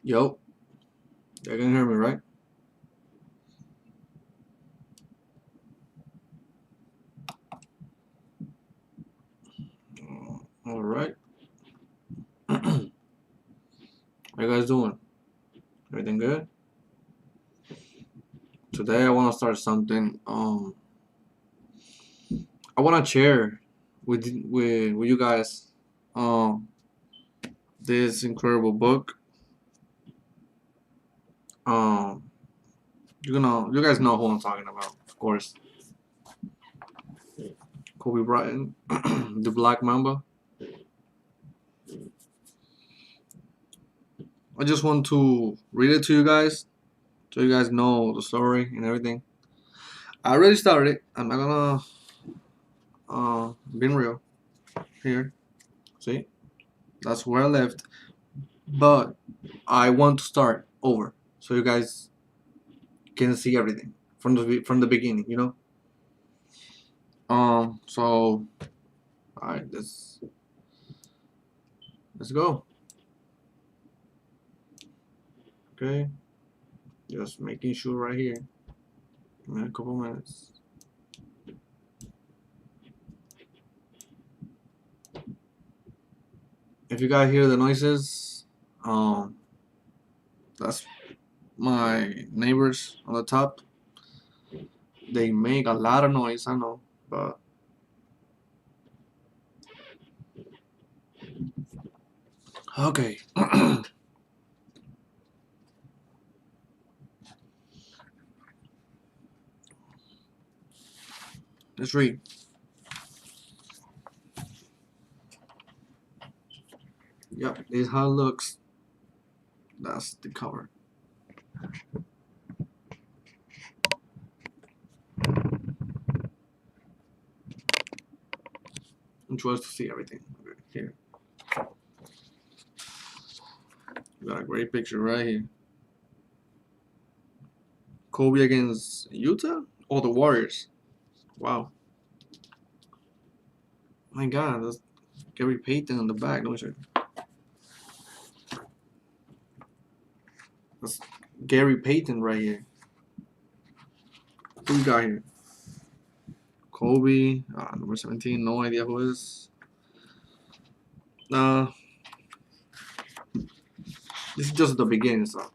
Yo, you can hear me, right? All right. How you guys doing? Everything good? Today I want to start something. I want to share with you guys um this incredible book. Um, you guys know who I'm talking about, of course. Kobe Bryant, the Black Mamba. I just want to read it to you guys, so you guys know the story and everything. I already started it. I'm not gonna be real here. See, that's where I left. But I want to start over so you guys can see everything from the beginning, you know. So all right, let's go. Okay, just making sure right here. In a couple minutes. If you guys hear the noises, that's my neighbors on the top. They make a lot of noise, I know, but okay. Let's read. Yep, this is how it looks. That's the cover. I'm supposed to see everything. Okay, here. We got a great picture right here. Kobe against Utah or the Warriors. Wow. My God, that's Gary Payton on the back. Let me show you. That's Gary Payton right here. Who we got here? Kobe, number 17. No idea who is. Uh, this is just the beginning, so.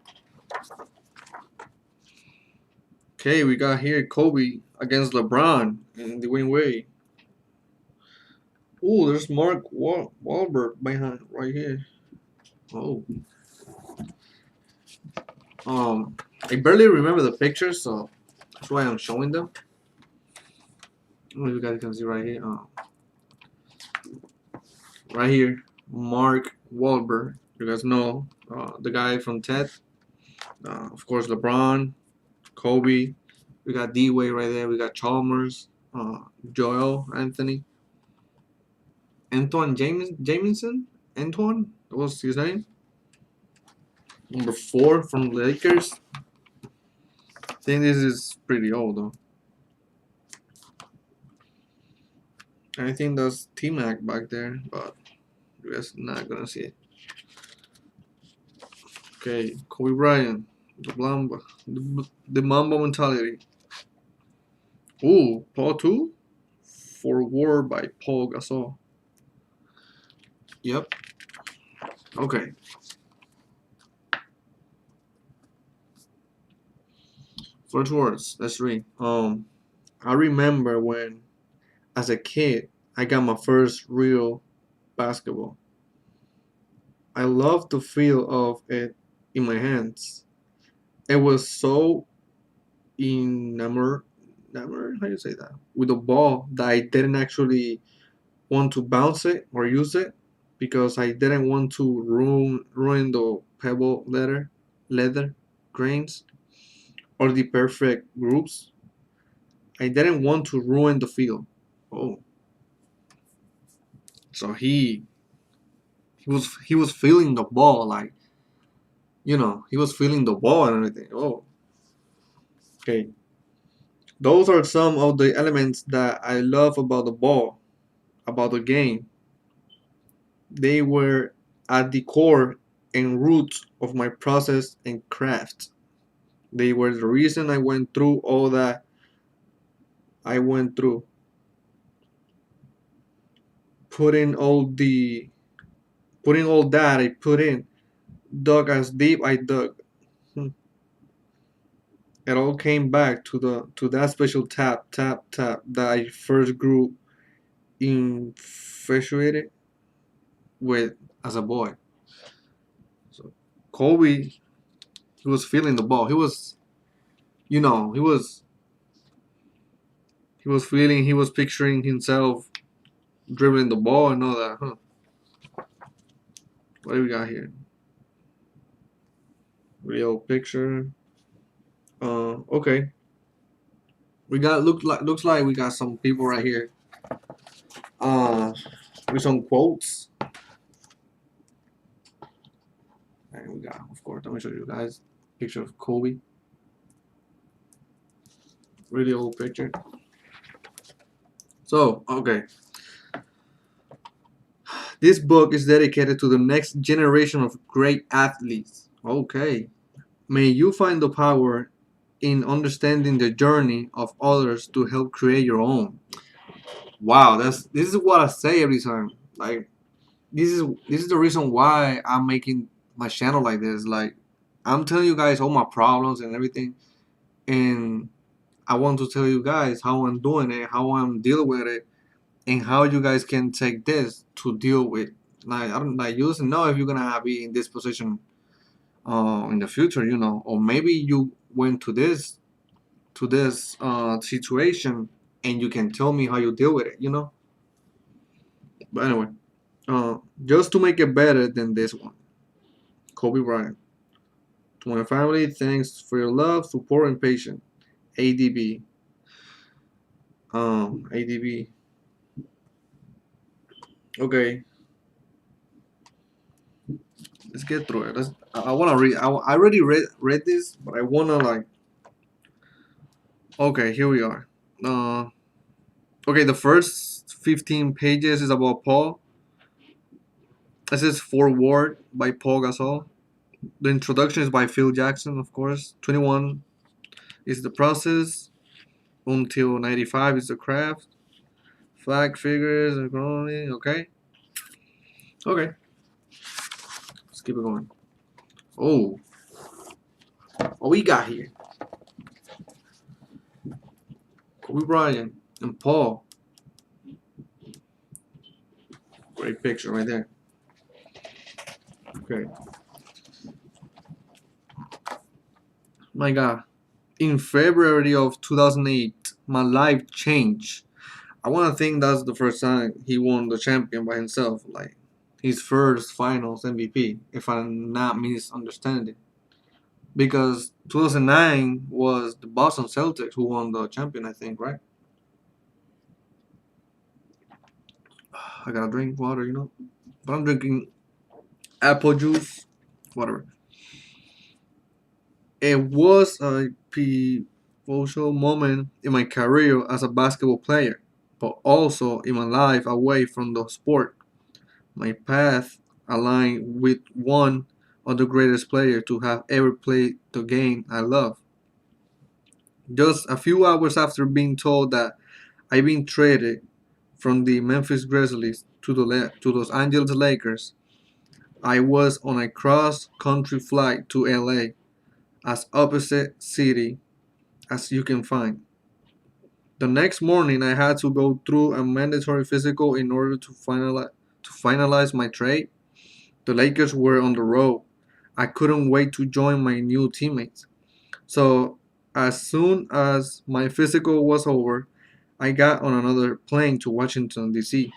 Okay, we got here Kobe against LeBron in the win way. Oh, there's Mark Wahlberg behind right here. Oh. I barely remember the pictures, so that's why I'm showing them. I don't know if you guys can see right here. Right here, Mark Wahlberg. You guys know the guy from Ted. Of course, LeBron, Kobe. We got D-Way right there. We got Chalmers, Joel Anthony, Antoine Jamison. Antoine, that was his name. Number 4 from Lakers. I think this is pretty old though. I think that's T-Mac back there, but you guys not gonna see it. Okay, Kobe Bryant, the Mamba mentality. Ooh, Paul 2 for War by Paul Gasol. Yep. Okay. First words. Let's read. I remember when, as a kid, I got my first real basketball. I love the feel of it in my hands. It was so enamored, how you say that, with the ball that I didn't actually want to bounce it or use it because I didn't want to ruin the pebble leather grains or the perfect groups. I didn't want to ruin the feel. Oh, so he was feeling the ball, like, he was feeling the ball and everything. Oh, okay. Those are some of the elements that I love about the ball, about the game. They were at the core. and roots of my process and craft. They were the reason I went through all that I went through, putting all the putting all that I put in, dug as deep I dug. Hmm. It all came back to that special tap that I first grew infatuated with as a boy. So Kobe, he was feeling the ball. He was, you know, he was feeling, he was picturing himself dribbling the ball and all that. Huh? What do we got here? Real picture. Okay. We got looks like we got some people right here. Uh, with some quotes. And we got, of course, let me show you guys picture of Kobe. Really old picture. So, okay. This book is dedicated to the next generation of great athletes. Okay. May you find the power in understanding the journey of others to help create your own. Wow, this is what I say every time. Like this is the reason why I'm making my channel like this. Like I'm telling you guys all my problems and everything, and I want to tell you guys how I'm doing it, how I'm dealing with it, and how you guys can take this to deal with. Like I don't like you doesn't know if you're gonna be in this position in the future, or maybe you went to this situation and you can tell me how you deal with it. But anyway, just to make it better than this one, Kobe Bryant. To my family, thanks for your love, support, and patience. ADB. ADB. Okay, let's get through it. I want to read. I already read this, but I wanna like. Okay, here we are. Okay, the first 15 pages is about Paul. This is Forward by Paul Gasol. The introduction is by Phil Jackson, of course. 21 is the process. Until 95 is the craft. Flag figures, economy. Okay. Okay. Let's keep it going. Oh, what we got here? Kobe Bryant and Paul. Great picture right there. Okay. My God. In February of 2008, my life changed. I want to think that's the first time he won the champion by himself, like his first finals MVP, if I'm not misunderstanding. Because 2009 was the Boston Celtics who won the champion, I think, right? I gotta drink water. But I'm drinking apple juice, whatever. It was a pivotal moment in my career as a basketball player, but also in my life away from the sport. My path aligned with one of the greatest players to have ever played the game I love. Just a few hours after being told that I'd been traded from the Memphis Grizzlies to Los Angeles Lakers, I was on a cross-country flight to LA, as opposite city as you can find. The next morning, I had to go through a mandatory physical in order to finalize my trade. The Lakers were on the road. I couldn't wait to join my new teammates. So, as soon as my physical was over, I got on another plane to Washington, D.C.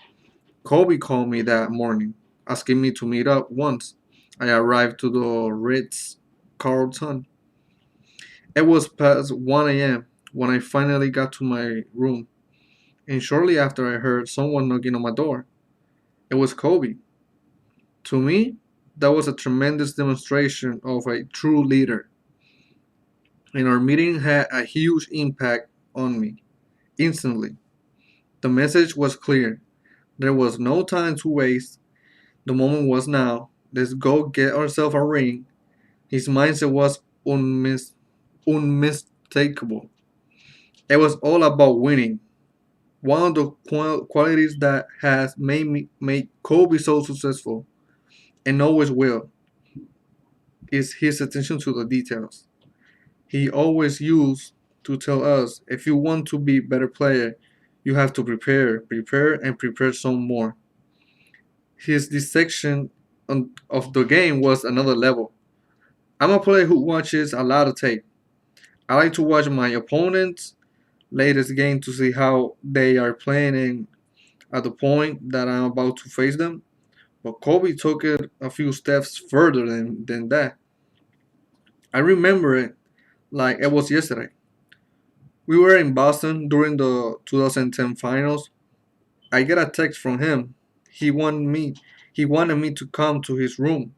Kobe called me that morning, asking me to meet up once. I arrived to the Ritz Carlton. It was past 1 a.m. when I finally got to my room, and shortly after I heard someone knocking on my door. It was Kobe. To me, that was a tremendous demonstration of a true leader, and our meeting had a huge impact on me. Instantly, the message was clear. There was no time to waste. The moment was now. let's go get ourselves a ring. His mindset was unmistakable. It was all about winning. One of the qualities that has made Kobe so successful and always will is his attention to the details. He always used to tell us, if you want to be a better player, you have to prepare, and prepare some more. His dissection of the game was another level. I'm a player who watches a lot of tape. I like to watch my opponents' latest game to see how they are playing and at the point that I'm about to face them. But Kobe took it a few steps further than that. I remember it like it was yesterday. We were in Boston during the 2010 finals. I get a text from him. He wanted me he wanted me to come to his room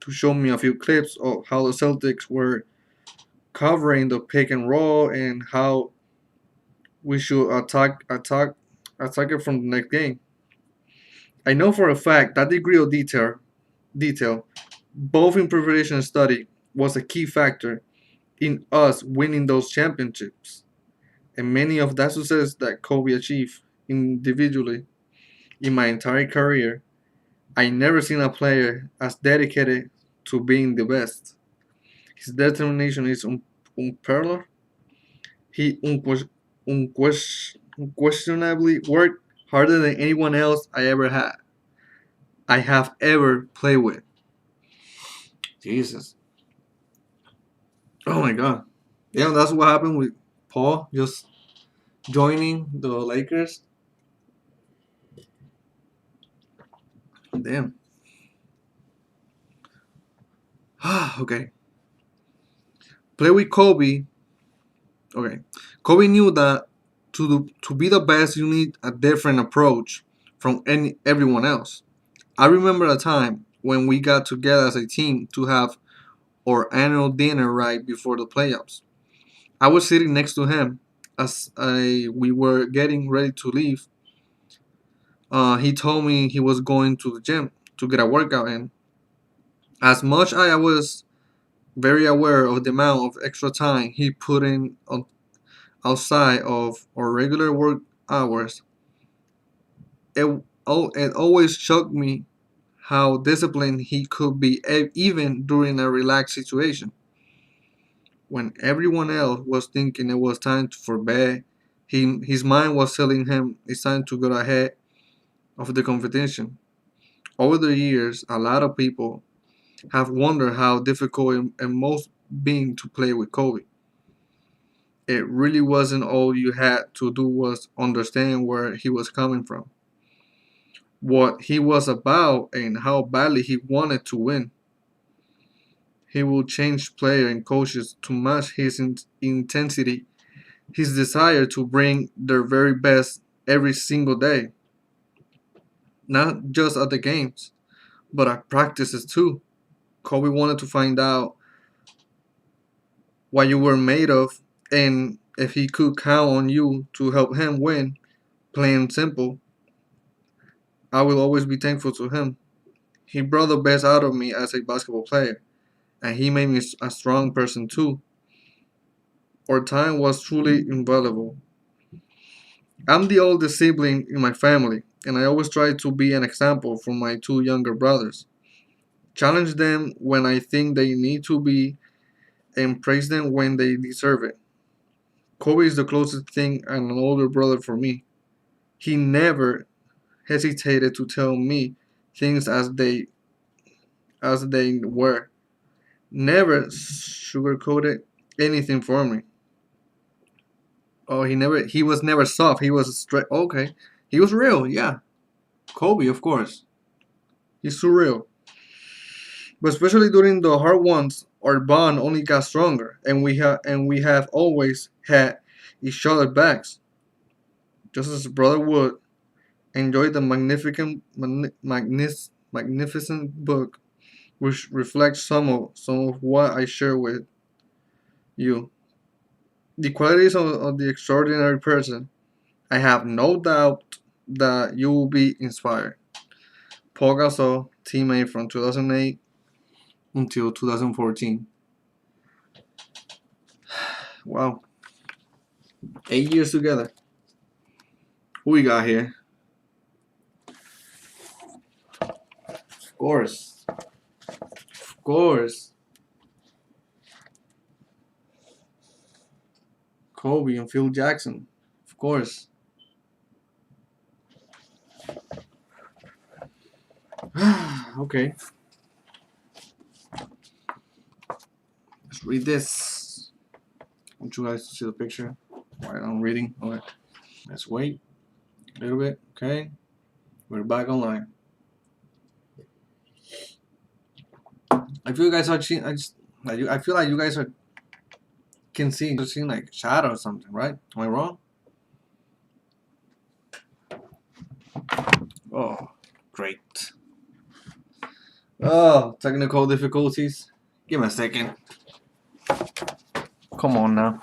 to show me a few clips of how the Celtics were covering the pick and roll and how we should attack it from the next game. I know for a fact that degree of detail, both in preparation and study, was a key factor in us winning those championships. And many of that success that Kobe achieved individually in my entire career, I never seen a player as dedicated to being the best. His determination is unparalleled. He unquestionably worked harder than anyone else I have ever played with. Jesus. Oh my god. Yeah, that's what happened with Paul just joining the Lakers. Damn. Okay. Play with Kobe. Okay. Kobe knew that to be the best, you need a different approach from everyone else. I remember a time when we got together as a team to have our annual dinner right before the playoffs. I was sitting next to him as we were getting ready to leave. He told me he was going to the gym to get a workout in. As much as I was very aware of the amount of extra time he put in outside of our regular work hours, it always shocked me how disciplined he could be even during a relaxed situation. When everyone else was thinking it was time for bed, his mind was telling him it's time to go ahead of the competition. Over the years, a lot of people have wondered how difficult it must been to play with Kobe. It really wasn't all you had to do was understand where he was coming from, what he was about, and how badly he wanted to win. He would change players and coaches to match his intensity, his desire to bring their very best every single day, not just at the games, but at practices too. Kobe wanted to find out what you were made of and if he could count on you to help him win. Plain simple, I will always be thankful to him. He brought the best out of me as a basketball player, and he made me a strong person too. Our time was truly invaluable. I'm the oldest sibling in my family, and I always try to be an example for my two younger brothers. Challenge them when I think they need to be, and praise them when they deserve it. Kobe is the closest thing and an older brother for me. He never hesitated to tell me things as they were. Never sugarcoated anything for me. Oh, he was never soft. He was straight. Okay, he was real. Yeah, Kobe, of course. He's surreal. But especially during the hard ones, our bond only got stronger, and we have always had each other backs. Just as a brother would enjoy the magnificent book, which reflects some of what I share with you. The qualities of the extraordinary person. I have no doubt that you will be inspired. Paul Gasol, teammate from 2008 until 2014. Wow, 8 years together. Who we got here? Of course, of course. Kobe and Phil Jackson. Of course. Okay. Let's read this. I want you guys to see the picture. Alright, I'm reading. Okay. Let's wait a little bit. Okay. We're back online. I feel you guys are seeing. I feel like you guys can see. You're seeing like shadow or something, right? Am I wrong? Oh, great. Oh, technical difficulties. Give me a second. Come on now.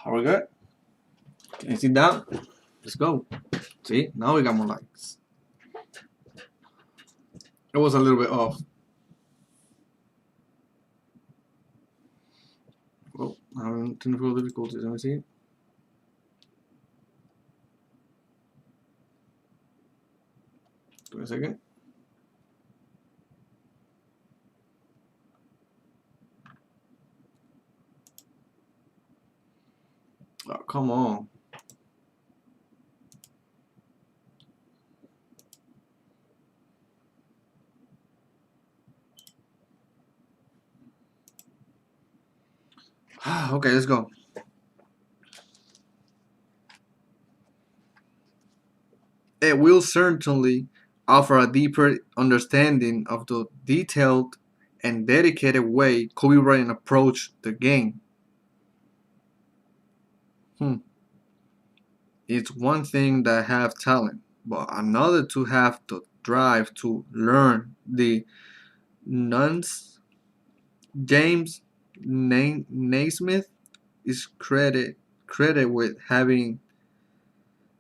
Are we good? Can you sit down? Let's go. See, now we got more likes. It was a little bit off. Oh, having technical difficulties. Let me see. Give me a second. Oh, come on. Okay, let's go. It will certainly offer a deeper understanding of the detailed and dedicated way Kobe Bryant approached the game. It's one thing to have talent, but another to have the drive to learn. The nuns James Naismith is credit with having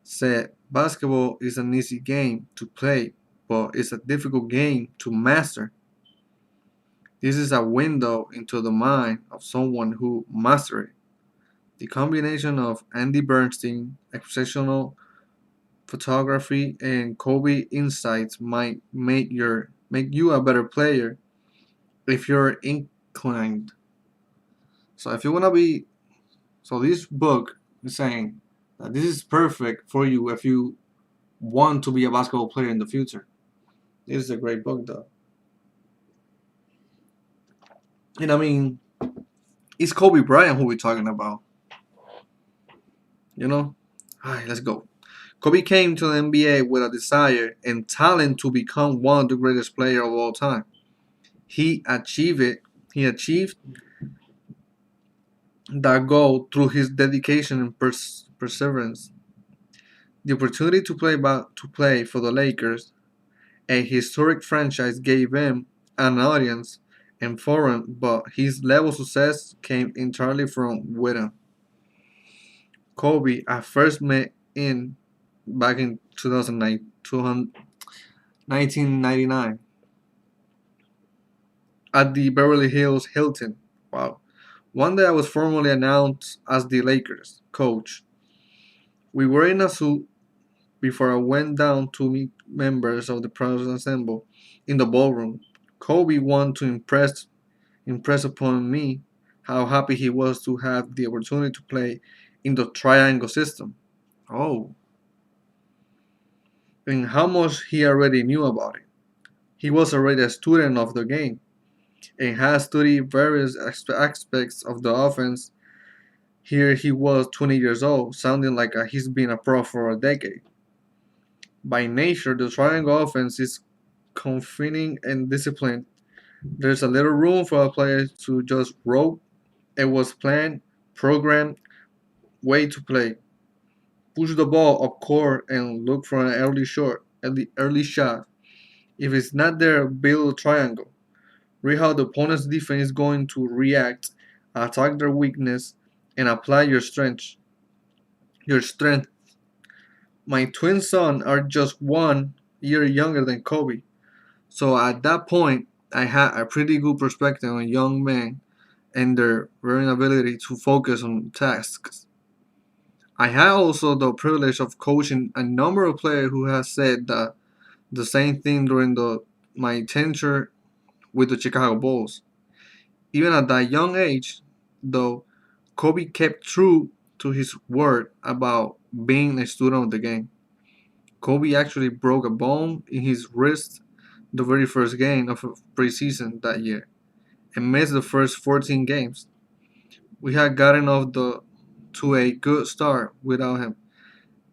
said basketball is an easy game to play, but it's a difficult game to master. This is a window into the mind of someone who mastered it. The combination of Andy Bernstein, exceptional photography, and Kobe insights might make you a better player if you're inclined. So if you wanna be so this book is saying that this is perfect for you if you want to be a basketball player in the future. This is a great book though. And I mean, it's Kobe Bryant who we're talking about. You know? Alright, let's go. Kobe came to the NBA with a desire and talent to become one of the greatest players of all time. He achieved it. He achieved that goal through his dedication and perseverance. The opportunity to play for the Lakers, a historic franchise, gave him an audience and forum, but his level of success came entirely from within. Kobe, I first met in back in 2009, 1999 at the Beverly Hills Hilton. Wow. One day I was formally announced as the Lakers coach. We were in a suit before I went down to meet members of the President's Ensemble in the ballroom. Kobe wanted to impress upon me how happy he was to have the opportunity to play in the triangle system. Oh, and how much he already knew about it. He was already a student of the game and had studied various aspects of the offense. Here he was 20 years old, sounding like he's been a pro for a decade. By nature, the triangle offense is confining and disciplined. There's a little room for a player to just rope. It was planned programmed way to play. Push the ball up court and look for an early shot. If it's not there, build a triangle. Read how the opponent's defense is going to react, attack their weakness, and apply your strength. Your strength. My twin sons are just 1 year younger than Kobe, so at that point, I had a pretty good perspective on young men and their varying ability to focus on tasks. I had also the privilege of coaching a number of players who have said the same thing during my tenure with the Chicago Bulls. Even at that young age, though, Kobe kept true to his word about being a student of the game. Kobe actually broke a bone in his wrist the very first game of preseason that year and missed the first 14 games. We had gotten off the to a good start without him,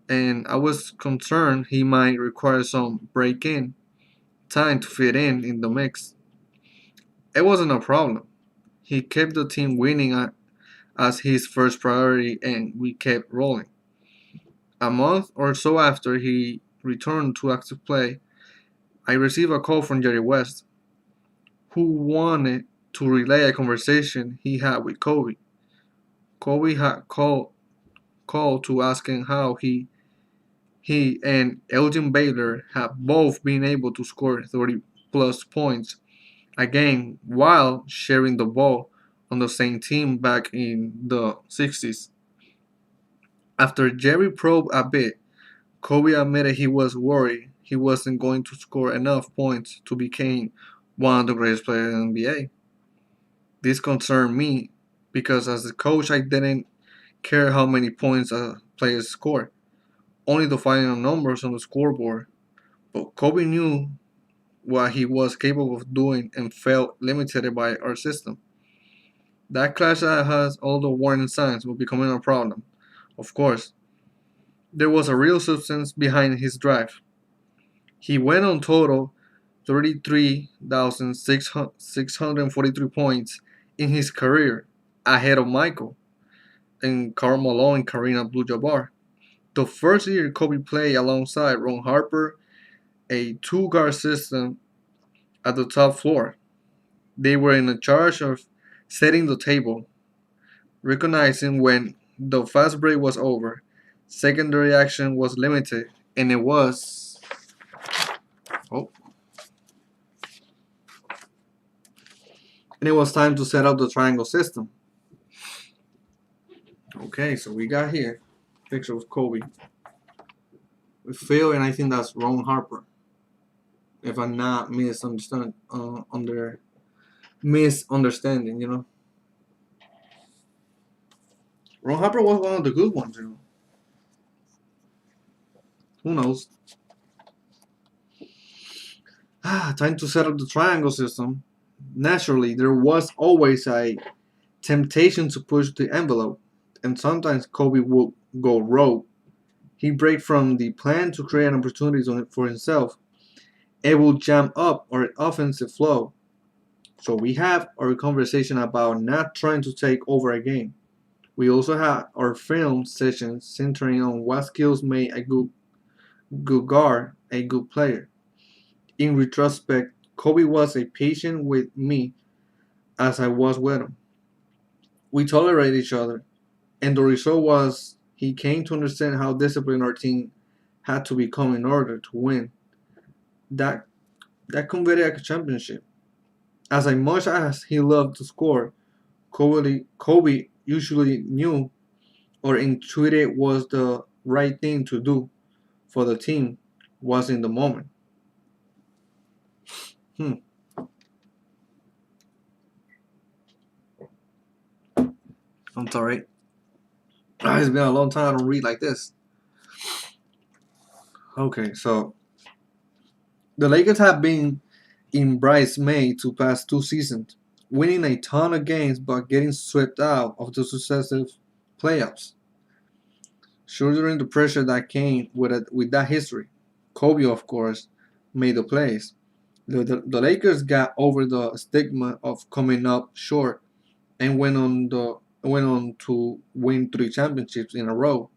and I was concerned he might require some break-in time to fit in the mix. It wasn't a problem. He kept the team winning as his first priority, and we kept rolling. A month or so after he returned to active play, I received a call from Jerry West, who wanted to relay a conversation he had with Kobe. Kobe had called to ask him how he and Elgin Baylor have both been able to score 30 plus points a game while sharing the ball on the same team back in the 60s. After Jerry probed a bit, Kobe admitted he was worried he wasn't going to score enough points to become one of the greatest players in the NBA. This concerned me because as a coach I didn't care how many points a player scored, only the final numbers on the scoreboard. But Kobe knew what he was capable of doing and felt limited by our system. That clash that has all the warning signs of becoming a problem. Of course, there was a real substance behind his drive. He went on total 33,643 points in his career, ahead of Michael and Karl Malone and Kareem Abdul-Jabbar. The first year Kobe played alongside Ron Harper, a two-guard system at the top floor. They were in charge of setting the table, recognizing when the fast break was over, secondary action was limited, and oh, it was time to set up the triangle system. Okay, so we got here picture of Kobe with Phil, and I think that's Ron Harper. If I'm not misunderstanding, Ron Harper was one of the good ones. Who knows? Time to set up the triangle system. Naturally, there was always a temptation to push the envelope, and sometimes Kobe would go rogue. He'd break from the plan to create opportunities for himself. It would jam up our offensive flow. So we have our conversation about not trying to take over a game. We also have our film sessions centering on what skills make a good guard a good player. In retrospect, Kobe was as patient with me as I was with him. We tolerated each other, and the result was he came to understand how disciplined our team had to become in order to win. That that converted a championship. As much as he loved to score, Kobe usually knew or intuited was the right thing to do for the team was in the moment. Hmm. I'm sorry. It's been a long time I don't read like this. Okay, so the Lakers have been in bridesmaid to past 2 seasons, winning a ton of games but getting swept out of the successive playoffs. Shouldering the pressure that came with that history, Kobe, of course, made the plays. The Lakers got over the stigma of coming up short and went on the went on to win 3 championships in a row.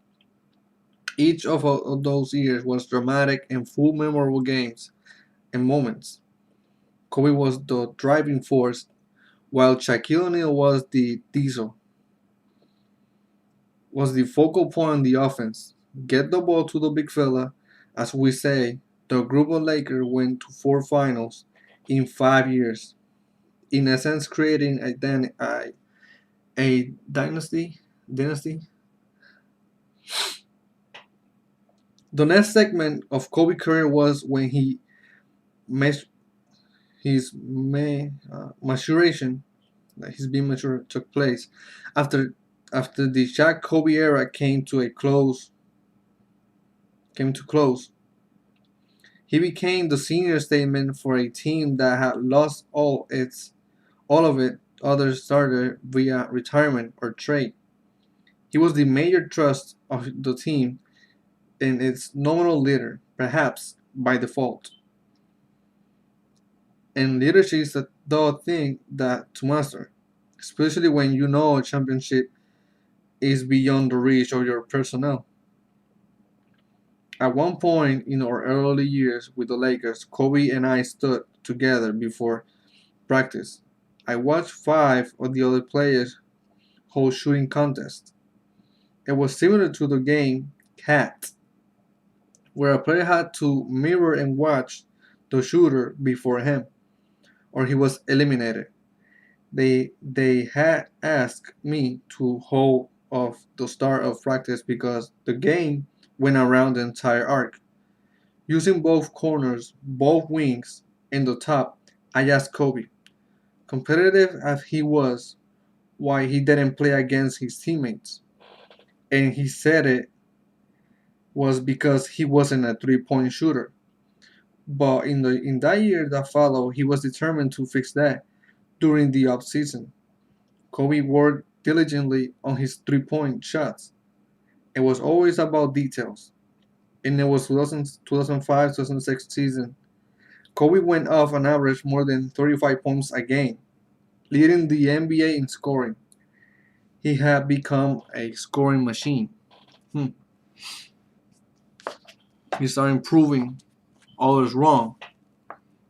Each of those years was dramatic and full memorable games and moments. Kobe was the driving force, while Shaquille O'Neal was the diesel, was the focal point on the offense. Get the ball to the big fella, as we say. The group of Lakers went to 4 finals in 5 years, in essence, creating a dynasty. Dynasty. The next segment of Kobe's career was when mes- his maturation, like his being mature, took place after the Shaq Kobe era came to close. He became the senior statement for a team that had lost all of it other starter via retirement or trade. He was the major trust of the team and its nominal leader, perhaps by default. And leadership is the thing that to master, especially when you know a championship is beyond the reach of your personnel. At one point in our early years with the Lakers, Kobe and I stood together before practice. I watched 5 of the other players hold shooting contests. It was similar to the game Cat, where a player had to mirror and watch the shooter before him, or he was eliminated. They had asked me to hold off the start of practice because the game went around the entire arc. Using both corners, both wings, and the top, I asked Kobe, competitive as he was, why he didn't play against his teammates. And he said it was because he wasn't a 3 point shooter. But in that year that followed, he was determined to fix that during the offseason. Kobe worked diligently on his 3 point shots. It was always about details. In the 2005 2006 season, Kobe went off on average more than 35 points a game, leading the NBA in scoring. He had become a scoring machine. Hmm. He started proving others wrong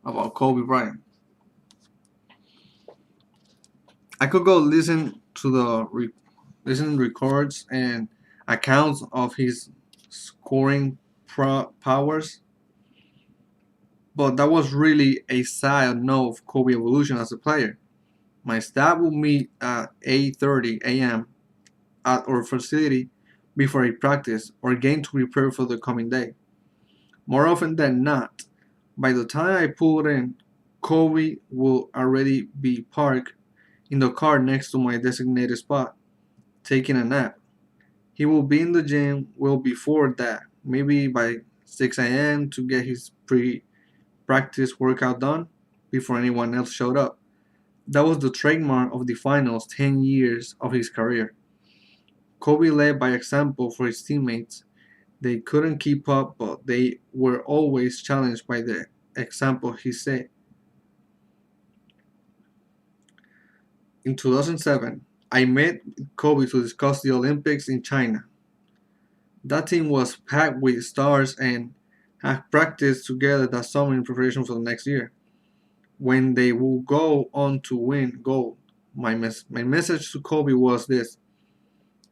about Kobe Bryant. I could go listen to listen records and accounts of his scoring powers, but that was really a side note of Kobe evolution as a player. My staff would meet at 8:30 a.m. at our facility before a practice or game to prepare for the coming day. More often than not, by the time I pulled in, Kobe will already be parked in the car next to my designated spot, taking a nap. He will be in the gym well before that, maybe by 6 a.m. to get his pre practice workout done before anyone else showed up. That was the trademark of the finals 10 years of his career. Kobe led by example for his teammates. They couldn't keep up, but they were always challenged by the example he set. In 2007, I met Kobe to discuss the Olympics in China. That team was packed with stars and had practiced together that summer in preparation for the next year, when they would go on to win gold. My message to Kobe was this: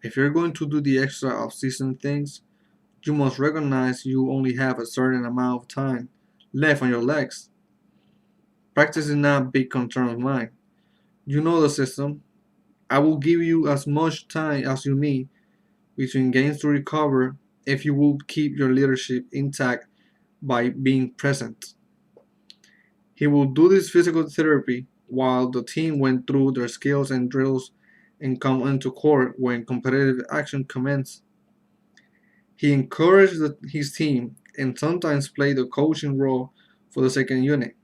if you're going to do the extra off-season things, you must recognize you only have a certain amount of time left on your legs. Practice is not a big concern of mine. You know the system. I will give you as much time as you need between games to recover if you will keep your leadership intact by being present. He will do this physical therapy while the team went through their skills and drills and come into court when competitive action commenced. He encouraged his team and sometimes played the coaching role for the second unit.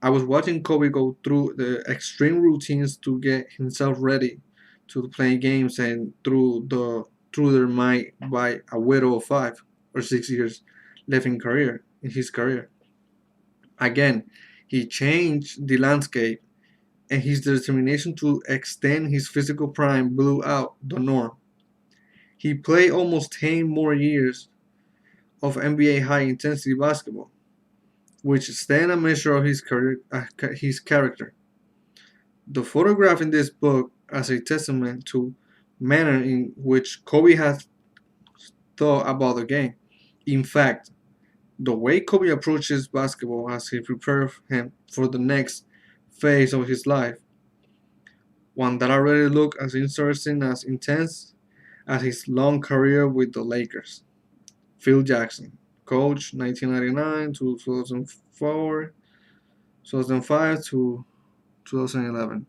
I was watching Kobe go through the extreme routines to get himself ready to play games and through their mind by a widow of 5 or 6 years left in his career. Again, he changed the landscape. and his determination to extend his physical prime blew out the norm. He played almost 10 more years of NBA high intensity basketball, which stand a measure of his character. The photograph in this book as a testament to manner in which Kobe has thought about the game. In fact, the way Kobe approaches basketball as he prepared him for the next phase of his life, one that already looked as interesting as intense as his long career with the Lakers. Phil Jackson, coach 1999 to 2004, 2005 to 2011.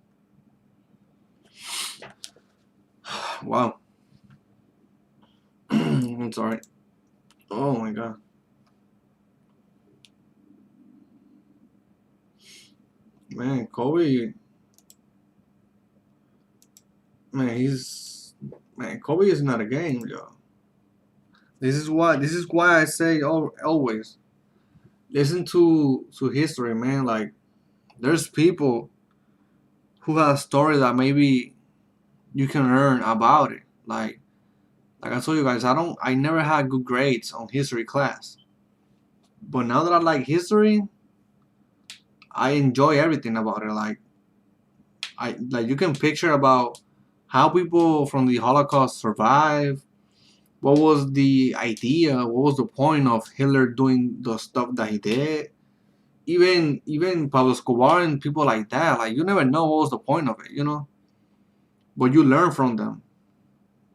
Wow. I'm sorry. Oh my god. Man, Kobe. Kobe is not a game, yo. This is why I say always listen to history, man. Like there's people who have stories that maybe you can learn about it. Like I told you guys, I never had good grades on history class. But now that I like history, I enjoy everything about it. Like you can picture about how people from the Holocaust survived. What was the idea? What was the point of Hitler doing the stuff that he did? Even Pablo Escobar and people like that. Like you never know what was the point of it, you know. But you learn from them.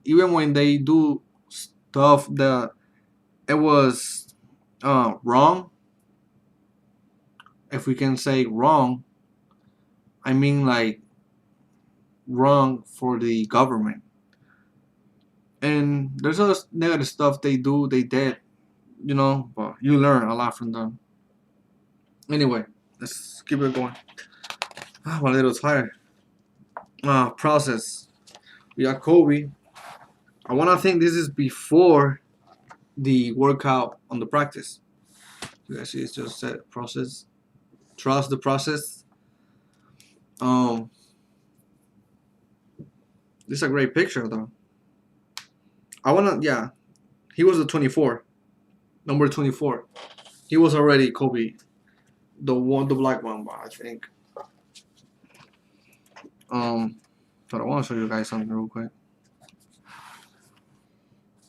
Even when they do stuff that it was wrong, if we can say wrong, I mean like wrong for the government. And there's other negative stuff they did, you know, but you learn a lot from them. Anyway, let's keep it going. I'm a little tired. Process. We got Kobe. I want to think this is before the workout on the practice. You guys see, it's just said process. Trust the process. Um, this is a great picture though. Yeah. He was the 24, number 24. He was already Kobe, the black Mamba, I think. But I want to show you guys something real quick.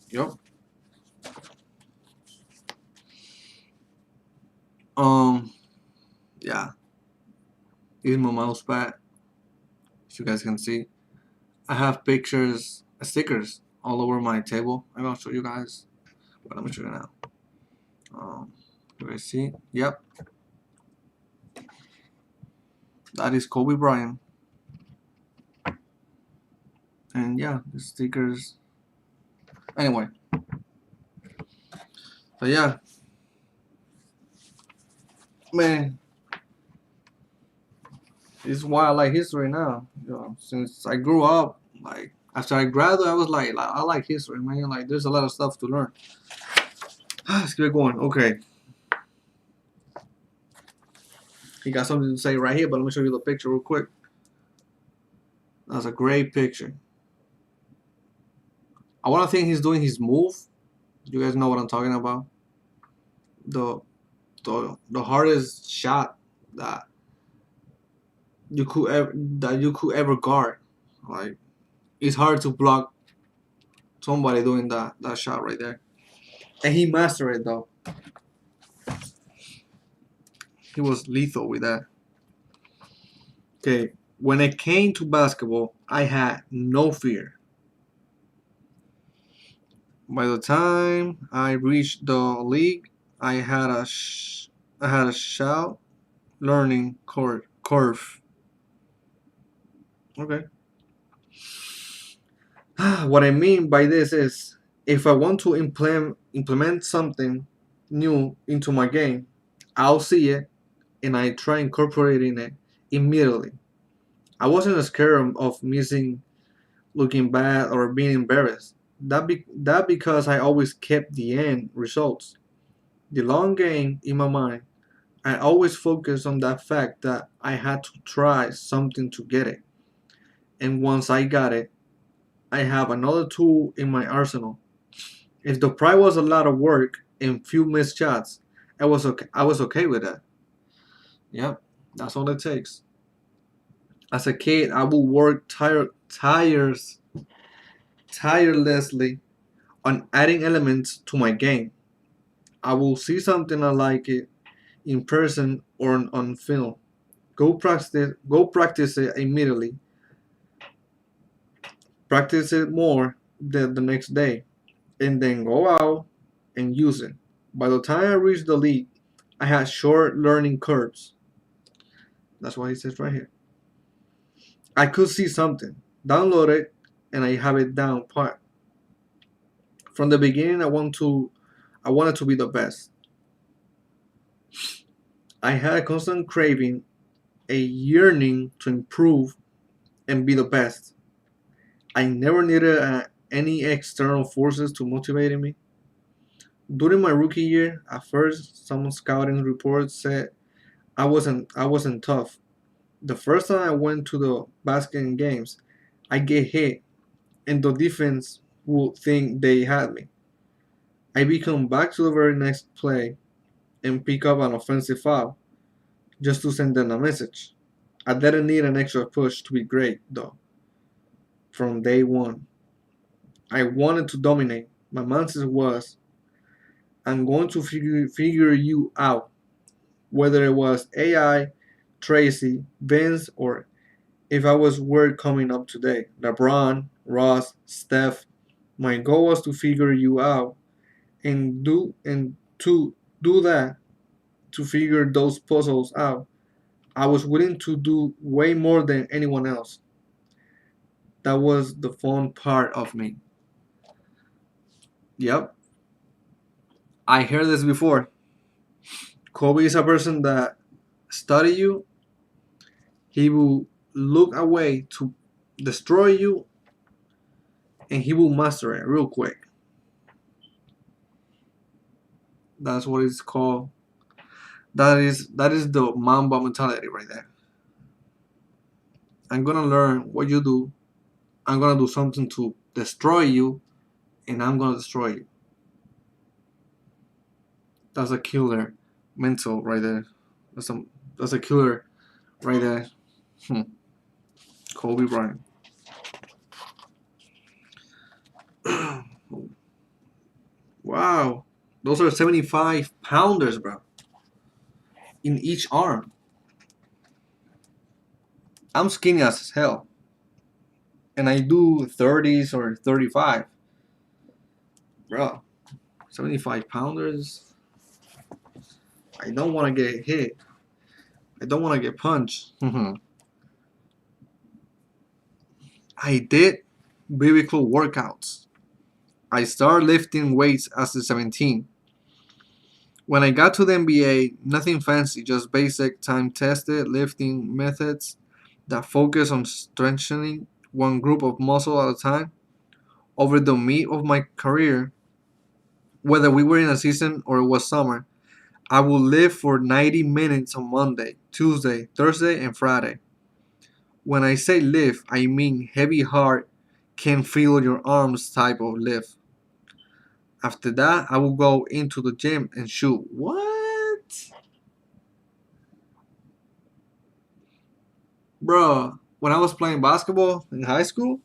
Yep. Yeah. Here's my mouse pad. As you guys can see, I have pictures, stickers all over my table. I'm gonna show you guys. But let me show you now. You guys see? Yep. That is Kobe Bryant. And yeah, the stickers. Anyway. But yeah. Man. This is why I like history now. You know, since I grew up, like after I graduated, I was like I like history, man. Like there's a lot of stuff to learn. Let's keep it going. Okay. He got something to say right here, but let me show you the picture real quick. That's a great picture. I want to think he's doing his move. You guys know what I'm talking about. The hardest shot that you could ever guard. Like it's hard to block somebody doing that shot right there. And he mastered it though. He was lethal with that. Okay, when it came to basketball, I had no fear. By the time I reached the league, I had a shout learning curve. Okay. What I mean by this is if I want to implement something new into my game, I'll see it and I try incorporating it immediately. I wasn't scared of missing, looking bad, or being embarrassed. That because I always kept the end results, the long game in my mind. I always focus on that fact that I had to try something to get it. And once I got it, I have another tool in my arsenal. If the prize was a lot of work and few missed shots, I was okay with that. Yep, that's all it takes. As a kid, I would work tirelessly on adding elements to my game. I will see something I like it in person or on film. Go practice it immediately. Practice it more the next day, and then go out and use it. By the time I reached the league, I had short learning curves. That's what he says right here. I could see something, download it, and I have it down pat. From the beginning, I wanted to be the best. I had a constant craving, a yearning to improve and be the best. I never needed any external forces to motivate me. During my rookie year, at first, some scouting reports said I wasn't tough. The first time I went to the basket games, I get hit, and the defense would think they had me. I become back to the very next play and pick up an offensive foul just to send them a message. I didn't need an extra push to be great, though. From day one, I wanted to dominate. My mindset was, I'm going to figure you out, whether it was AI, Tracy, Vince, or if I was word coming up today. LeBron, Ross, Steph. My goal was to figure you out and to do that, to figure those puzzles out. I was willing to do way more than anyone else. That was the fun part of me. Yep, I heard this before. Kobe is a person that study you. He will look away to destroy you, and he will master it real quick. That's what it's called. That is the Mamba mentality right there. I'm gonna learn what you do. I'm gonna do something to destroy you, and I'm gonna destroy you. That's a killer mental right there. That's a that's a killer right there. Hmm. Kobe Bryant. Wow, those are 75 pounders, bro, in each arm. I'm skinny as hell, and I do 30s or 35, bro. 75 pounders. I don't want to get hit. I don't want to get punched. I did biblical workouts. I started lifting weights as a 17. When I got to the NBA, nothing fancy, just basic time tested lifting methods that focus on strengthening one group of muscle at a time. Over the meat of my career, whether we were in a season or it was summer, I would lift for 90 minutes on Monday, Tuesday, Thursday, and Friday. When I say lift, I mean heavy heart can feel your arms type of lift. After that, I will go into the gym and shoot. What? Bro, when I was playing basketball in high school,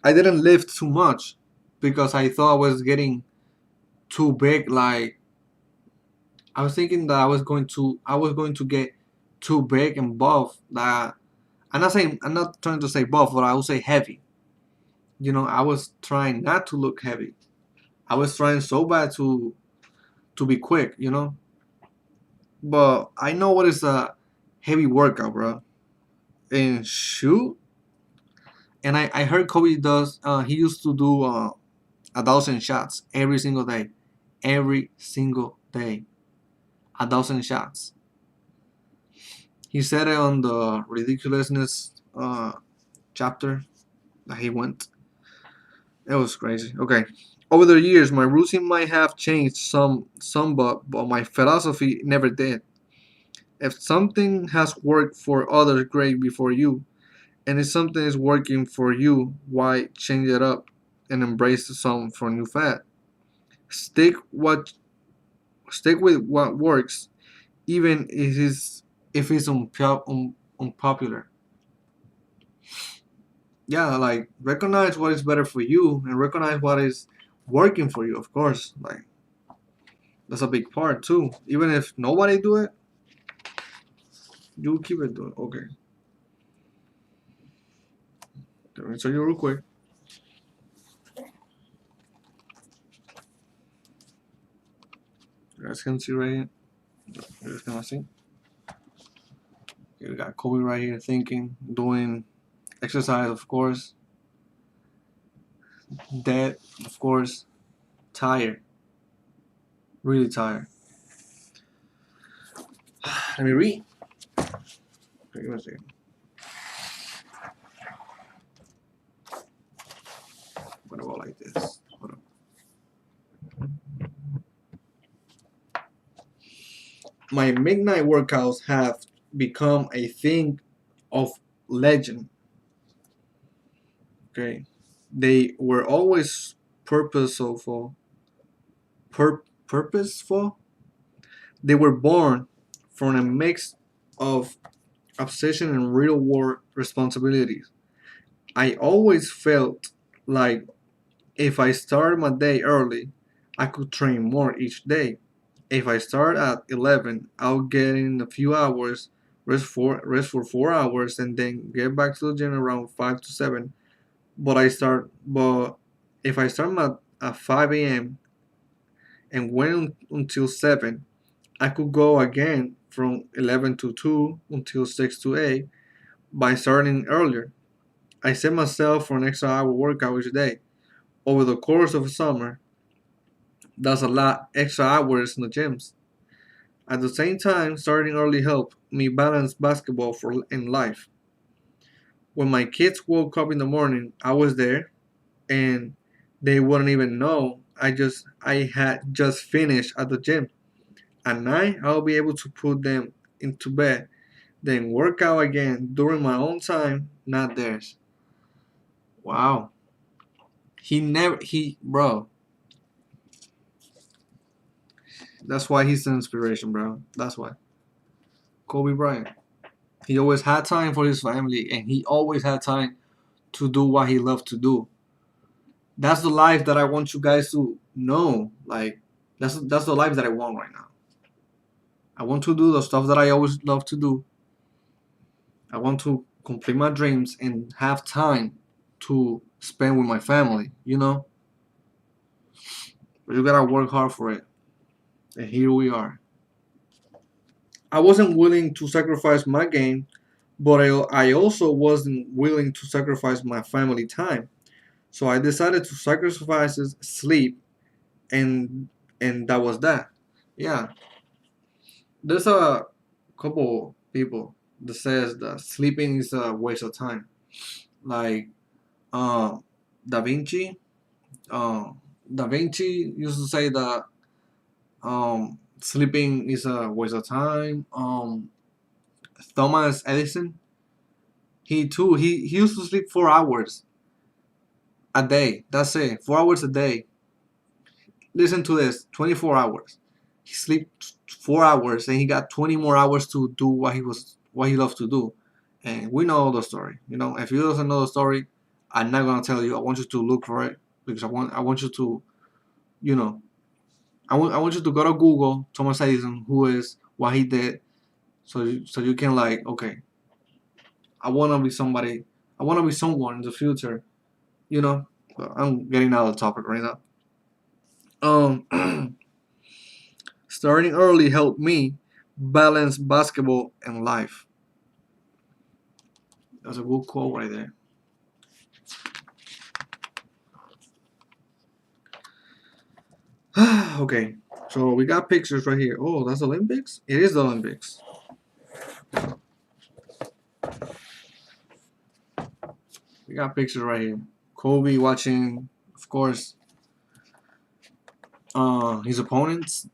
I didn't lift too much because I thought I was getting too big. Like, I was thinking that I was going to get too big and buff. That I'm not trying to say buff, but I will say heavy. I was trying not to look heavy. I was trying so bad to be quick. But I know what is a heavy workout, bro. And shoot, and I heard Kobe does. He used to do 1,000 shots every single day, every single day, 1,000 shots. He said it on the ridiculousness chapter that he went. It was crazy. Okay. Over the years, my routine might have changed some, but my philosophy never did. If something has worked for others great before you, and if something is working for you, why change it up and embrace some for new fad? Stick what Stick with what works, even if it's unpopular. Yeah, like recognize what is better for you and recognize what is working for you. Of course, like that's a big part too. Even if nobody do it, you keep it doing. Okay, let me show you real quick. You guys can see right here. You guys can see. You got Kobe right here thinking, doing exercise, of course. Dead, of course. Tired, really tired. Let me read. Okay, give me a second. What about like this? Hold on. My midnight workouts have become a thing of legend. Okay, they were always purposeful. Purposeful. They were born from a mix of obsession and real world responsibilities. I always felt like if I started my day early, I could train more each day. If I start at 11, I'll get in a few hours, rest for 4 hours, and then get back to the gym around 5 to 7. But if I start at 5 a.m. and went until 7, I could go again from 11 to 2 until 6 to 8 by starting earlier. I set myself for an extra hour workout each day. Over the course of summer, that's a lot extra hours in the gyms. At the same time, starting early helped me balance basketball in life. When my kids woke up in the morning, I was there and they wouldn't even know I had just finished at the gym. At night, I'll be able to put them into bed, then work out again during my own time, not theirs. Wow. Bro, that's why he's an inspiration, bro. That's why. Kobe Bryant. He always had time for his family and he always had time to do what he loved to do. That's the life that I want you guys to know. Like that's the life that I want right now. I want to do the stuff that I always love to do. I want to complete my dreams and have time to spend with my family, you know? But you gotta work hard for it. And here we are. I wasn't willing to sacrifice my game, but I also wasn't willing to sacrifice my family time. So I decided to sacrifice sleep, and that was that. Yeah, there's a couple people that says that sleeping is a waste of time. Like um, Da Vinci, um, Da Vinci used to say that sleeping is a waste of time. Thomas Edison, he used to sleep 4 hours a day. That's it, 4 hours a day. Listen to this: 24 hours. He slept 4 hours, and he got 20 more hours to do what he loves to do. And we know the story. You know, if you doesn't know the story, I'm not gonna tell you. I want you to look for it because I want you to, you know, I want you to go to Google Thomas Edison, who is what he did, so you can like, okay, I wanna be somebody. I wanna be someone in the future. You know, but I'm getting out of the topic right now. Starting early helped me balance basketball and life. That's a good quote right there. Okay, so we got pictures right here. Oh, that's the Olympics? It is the Olympics. We got pictures right here. Kobe watching, of course, his opponents.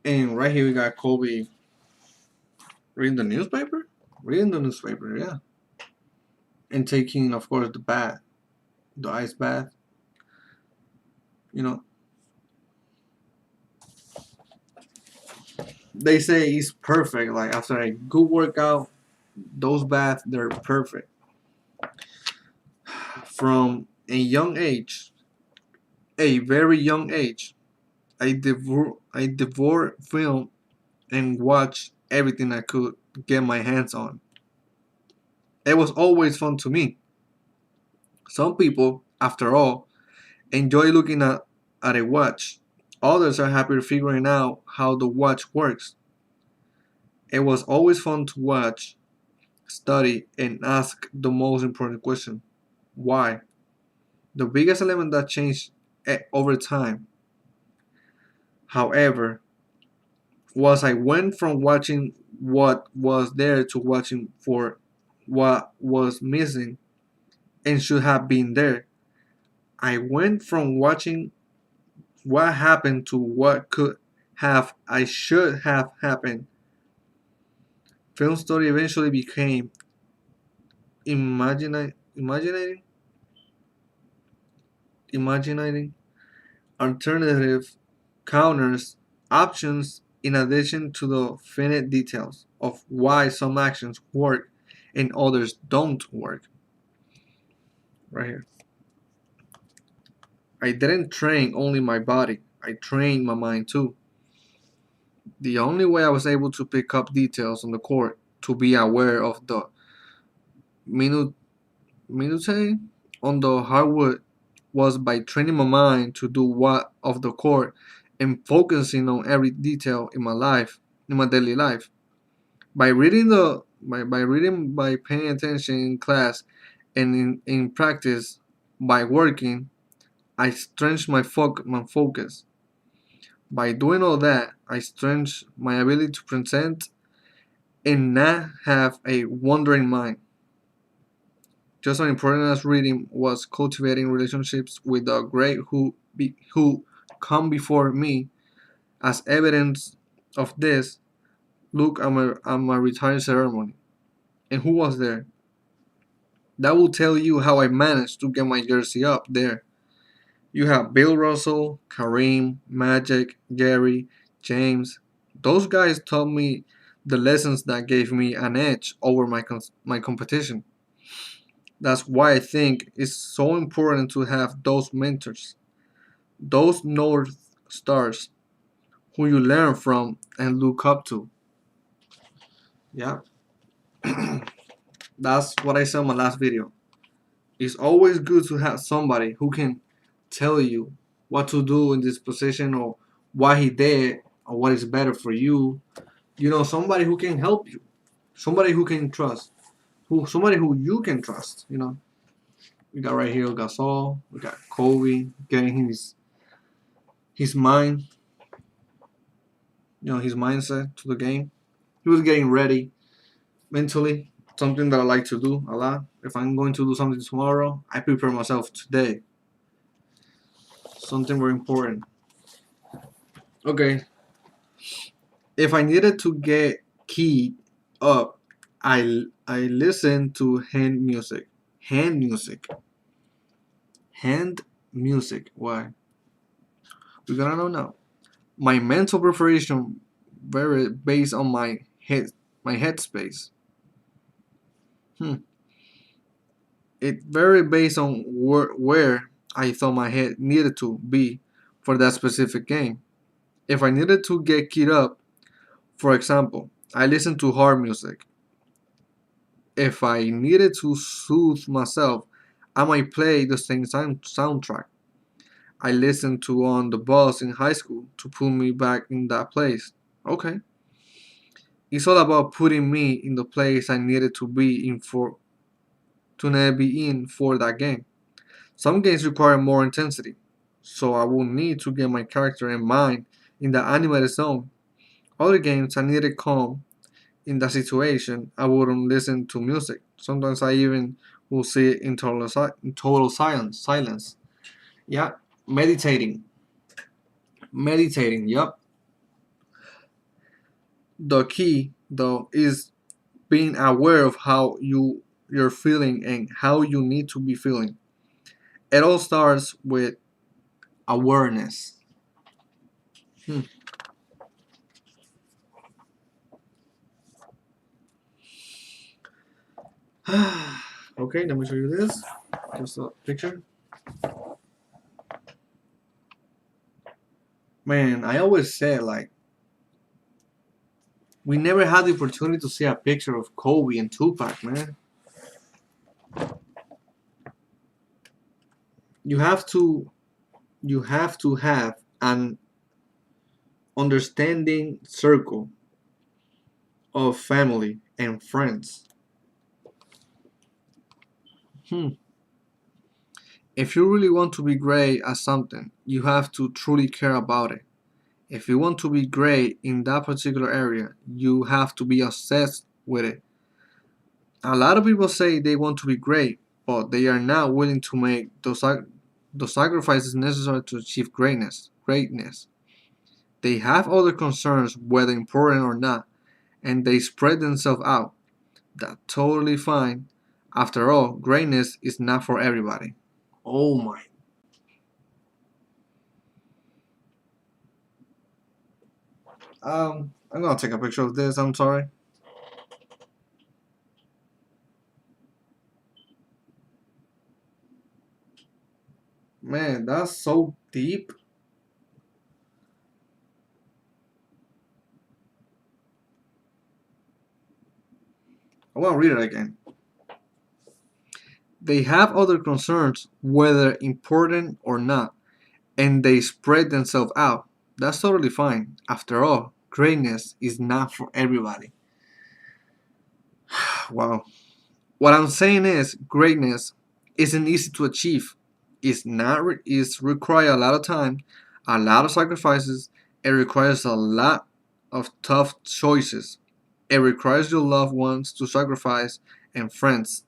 And right here we got Kobe Reading the newspaper? Reading the newspaper, yeah. And taking, of course, the bath, the ice bath. You know, they say it's perfect. Like after a good workout, those baths they're perfect. From a young age, a very young age, I devoured film and watched everything I could get my hands on. It was always fun to me. Some people, after all, enjoy looking at a watch. Others are happy figuring out how the watch works. It was always fun to watch, study, and ask the most important question: why? The biggest element that changed over time, however, was I went from watching what was there to watching for what was missing and should have been there. I went from watching what happened to what could have, I should have happened. Film story eventually became imagining, imagining alternative counters, options in addition to the finite details of why some actions work and others don't work. Right here. I didn't train only my body, I trained my mind too. The only way I was able to pick up details on the court, to be aware of the minute, minute on the hardwood, was by training my mind to do what of the court and focusing on every detail in my life, in my daily life. By paying attention in class and in practice, by working, I strengthened my focus. By doing all that, I strengthened my ability to present and not have a wandering mind. Just as important as reading was cultivating relationships with the great who come before me. As evidence of this, look at my retiring ceremony. And who was there? That will tell you how I managed to get my jersey up there. You have Bill Russell, Kareem, Magic, Jerry, James. Those guys taught me the lessons that gave me an edge over my competition. That's why I think it's so important to have those mentors, those North Stars who you learn from and look up to. Yeah, that's what I said in my last video. It's always good to have somebody who can tell you what to do in this position or why he did or what is better for you. You know, somebody who can help you, somebody who can trust, somebody who you can trust. You know, we got right here Gasol, we got Kobe getting his mind, his mindset to the game. He was getting ready mentally. Something that I like to do a lot. If I'm going to do something tomorrow, I prepare myself today. Something very important. Okay, if I needed to get keyed up, I listen to hand music. Hand music. Hand music. Why? We gotta know now. My mental preparation very based on my headspace. Hmm. It very based on where I thought my head needed to be for that specific game. If I needed to get keyed up, for example, I listen to hard music. If I needed to soothe myself, I might play the same soundtrack I listened to on the bus in high school to put me back in that place. Okay. It's all about putting me in the place I needed to be in for that game. Some games require more intensity, so I will need to get my character and mind in the animated zone. Other games I needed calm in that situation. I wouldn't listen to music. Sometimes I even will sit in total silence. Yeah, meditating. Meditating. Yep. The key though is being aware of how you're feeling and how you need to be feeling. It all starts with awareness. Hmm. Okay, let me show you this. Just a picture. Man, I always say like we never had the opportunity to see a picture of Kobe and Tupac, man. You have to have an understanding circle of family and friends. Hmm. If you really want to be great at something, you have to truly care about it. If you want to be great in that particular area, you have to be obsessed with it. A lot of people say they want to be great, but they are not willing to make those sacrifices necessary to achieve Greatness. They have other concerns, whether important or not, and they spread themselves out. That's totally fine. After all, greatness is not for everybody. Oh my. I'm gonna take a picture of this. I'm sorry. Man, that's so deep. I want to read it again. They have other concerns, whether important or not, and they spread themselves out. That's totally fine. After all, greatness is not for everybody. Wow. What I'm saying is, greatness isn't easy to achieve. It's not. It's require a lot of time, a lot of sacrifices. It requires a lot of tough choices. It requires your loved ones to sacrifice and friends.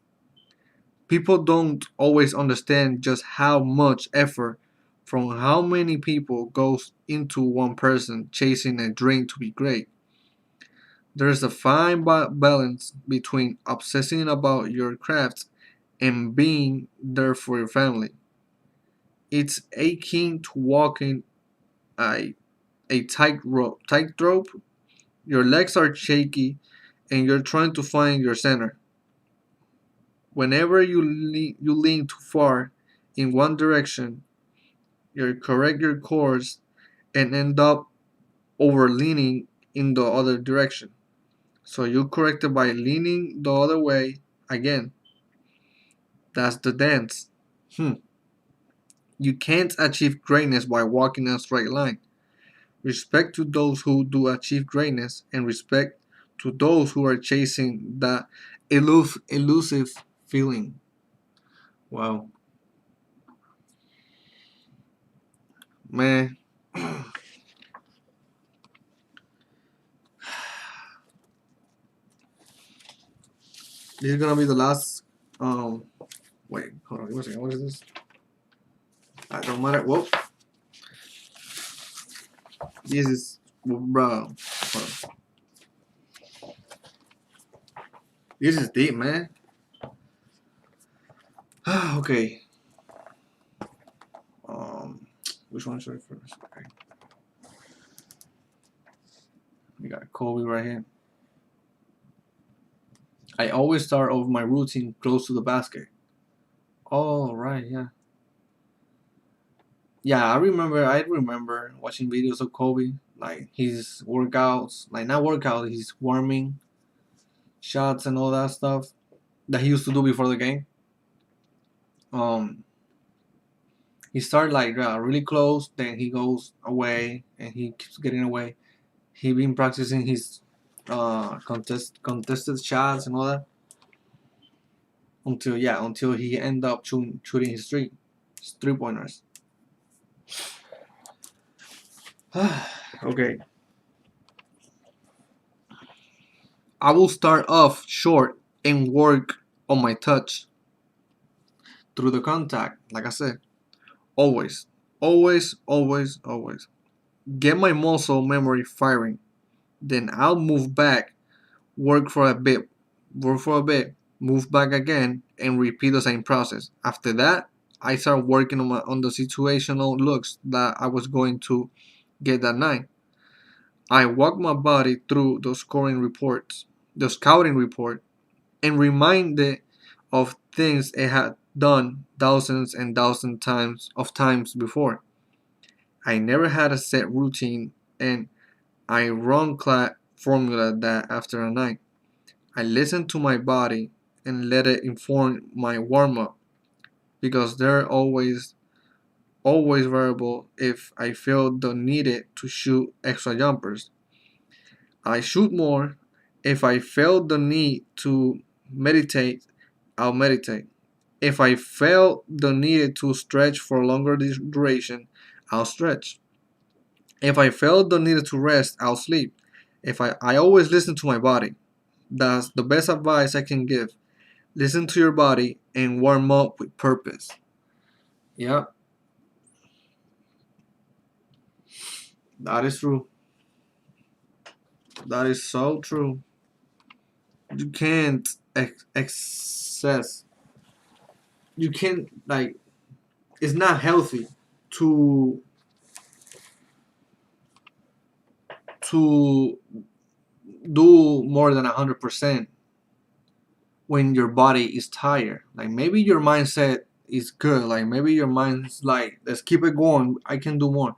People don't always understand just how much effort from how many people goes into one person chasing a dream to be great. There's a fine balance between obsessing about your craft and being there for your family. It's akin to walking a, a tightrope. Your legs are shaky and you're trying to find your center. Whenever you lean too far in one direction, you correct your course and end up over leaning in the other direction. So you correct it by leaning the other way again. That's the dance. Hmm. You can't achieve greatness by walking in a straight line. Respect to those who do achieve greatness and respect to those who are chasing that elusive feeling. Wow. Man, this is gonna be the last. Wait, hold on, give me a second. What is this? I don't matter. Whoa, this is, bro. This is deep, man. Okay. Um, which one should I first? Okay, we got Kobe right here. I always start off my routine close to the basket. Oh right, yeah. Yeah, I remember watching videos of Kobe, like his workouts, like not workout, his warming shots and all that stuff that he used to do before the game. Um, he started like really close, then he goes away, and he keeps getting away. He been practicing his contested shots and all that until he end up shooting his three pointers. Okay, I will start off short and work on my touch through the contact. Like I said, always. Get my muscle memory firing. Then I'll move back, work for a bit, move back again, and repeat the same process. After that, I start working on the situational looks that I was going to get that night. I walk my body through the scouting report, and remind it of things it had done thousands and thousands times before. I never had a set routine, and I run formula that after a night. I listen to my body and let it inform my warm up because they're always variable if I feel the needed to shoot extra jumpers. I shoot more. If I feel the need to meditate, I'll meditate. If I feel the need to stretch for a longer duration, I'll stretch. If I feel the need to rest, I'll sleep. I always listen to my body. That's the best advice I can give. Listen to your body and warm up with purpose. Yeah, that is true. That is so true. You can't excess. You can't like. It's not healthy to to do more than 100% when your body is tired. Like maybe your mindset is good. Like maybe your mind's like, let's keep it going. I can do more.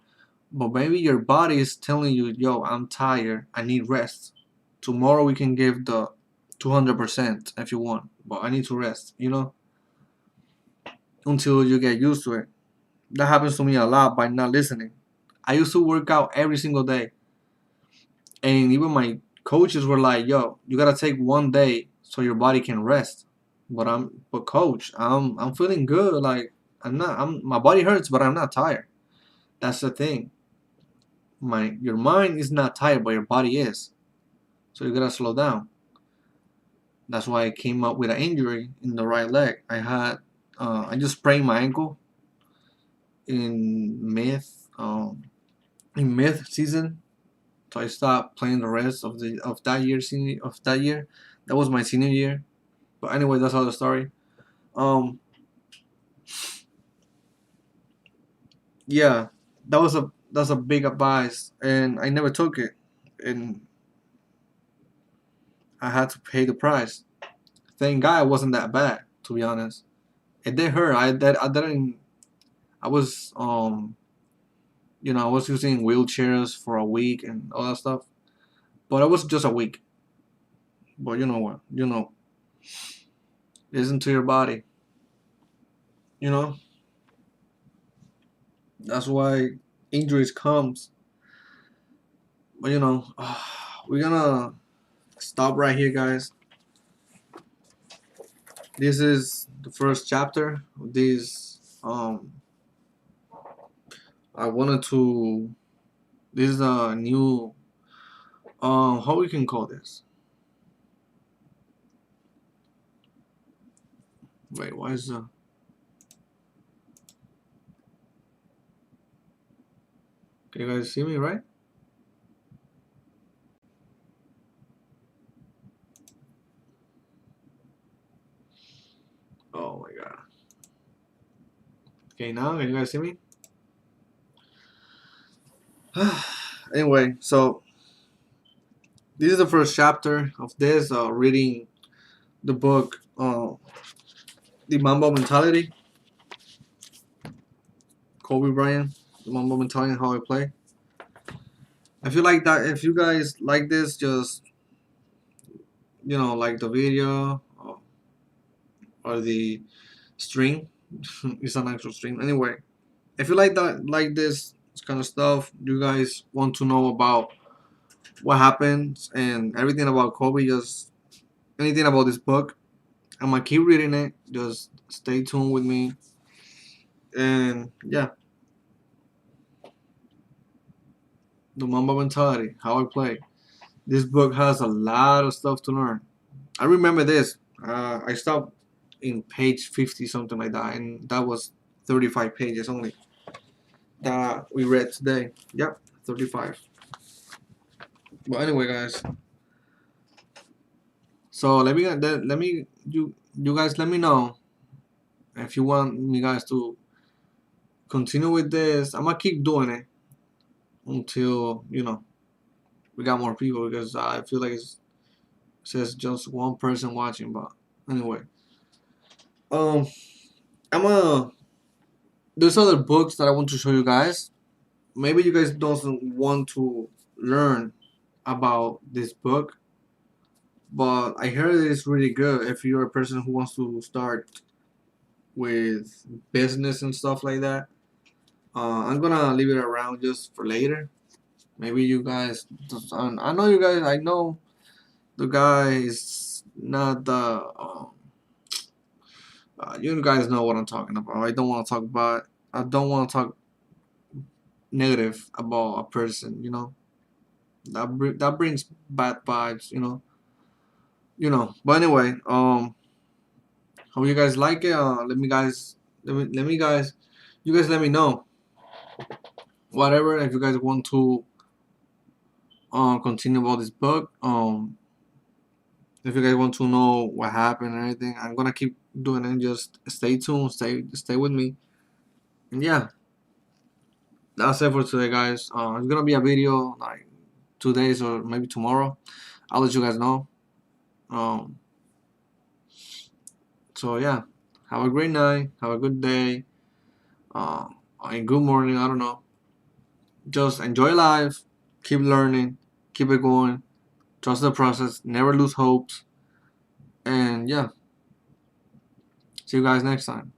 But maybe your body is telling you, yo, I'm tired. I need rest. Tomorrow we can give the 200% if you want. But I need to rest, until you get used to it. That happens to me a lot by not listening. I used to work out every single day. And even my coaches were like, yo, you gotta take one day so your body can rest. But coach, I'm feeling good. Like my body hurts, but I'm not tired. That's the thing. Your mind is not tired, but your body is. So you gotta slow down. That's why I came up with an injury in the right leg. I just sprained my ankle in mid season. So I stopped playing the rest of that year. That was my senior year. But anyway, that's another story. Um, yeah, that's a big advice, and I never took it, and I had to pay the price. Thank God it wasn't that bad, to be honest. It did hurt. I didn't. I was I was using wheelchairs for a week and all that stuff, but it was just a week. But you know what? Listen to your body. You know that's why injuries comes. But we're gonna stop right here, guys. This is the first chapter of this. I wanted to. This is a new. How we can call this? Wait, why is the? Can you guys see me, right? Oh my god. Okay, now can you guys see me? Anyway, so this is the first chapter of this. Reading the book, the Mamba mentality. Kobe Bryant, the Mamba mentality and how I play. I feel like that if you guys like this, just like the video or the stream. It's an actual stream. Anyway, if you like this kind of stuff, you guys want to know about what happens and everything about Kobe, just anything about this book, I'm gonna keep reading it. Just stay tuned with me. And yeah, the Mamba mentality, how I play. This book has a lot of stuff to learn. I remember this. I stopped in page 50, something like that, and that was 35 pages only that we read today. Yep, 35. But anyway, guys. So let me you guys let me know if you want me guys to continue with this. I'm gonna keep doing it until we got more people because I feel like it says just one person watching. But anyway, um, I'm gonna there's other books that I want to show you guys. Maybe you guys don't want to learn about this book, but I heard it's really good if you're a person who wants to start with business and stuff like that. I'm gonna leave it around just for later. Maybe you guys, I know you guys. I know the guy is not the. You guys know what I'm talking about. I don't want to talk about. I don't want to talk negative about a person. That brings bad vibes. But anyway, hope you guys like it. Let me guys, you guys let me know whatever if you guys want to continue about this book. If you guys want to know what happened and anything, I'm gonna keep doing it. Just stay tuned, stay with me, and yeah, that's it for today, guys. It's gonna be a video like 2 days or maybe tomorrow. I'll let you guys know. Um, so yeah, have a great night, have a good day, uh, and good morning. I don't know. Just enjoy life, keep learning, keep it going, trust the process, never lose hopes, and yeah, see you guys next time.